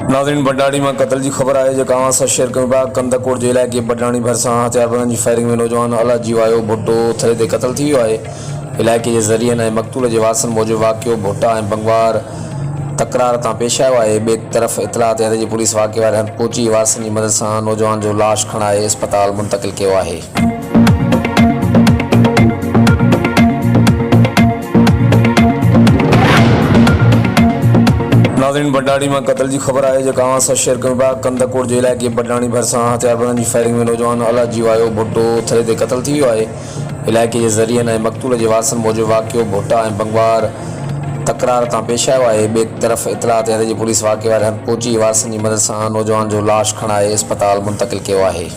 नाज़रीन, बडाणी में कत्ल की खबर है। जेका असां शेयर कयूं पिया। क़ंधकोट जे इलाइक़े बडाणी भरिसां हथियारबंदन की फायरिंग में नौजवान अल्लाह जीवायो भुट्टो थरे ते क़त्ल थी वियो आहे। इलाइक़े के ज़रियनि ऐं मक़तूल के वारसनि मूजिबि वाक़ियो भुट्टा ऐं बंगवार तकरार तां पेश आयो आहे। ॿिए तरफ़ इतला ते हथ जी पुलिस वाक़े वारे हंधि पहुची वारसनि की मदद सां नौजवान जो लाश खणाए अस्पताल मुंतक़िल कियो आहे। नाज़रीन, बडाणी में कत्ल की खबर है। जेका असां शेयर कयूं पिया। क़ंधकोट जे इलाइक़े बडाणी भरिसां हथियारबंदन की फायरिंग में नौजवान अल्लाह जीवायो भुट्टो थरे ते क़त्ल थी वियो आहे। इलाइक़े के ज़रियनि ऐं मक़तूल के वारसनि मूजिबि वाक़ियो भुट्टा ऐं बंगवार तकरार तां पेश आयो आहे। ॿिए तरफ़ इतला ते हथ जी पुलिस वाक़े वारे हंधि पहुची वारसनि की मदद सां नौजवान जो लाश खणाए अस्पताल मुंतक़िल कियो आहे।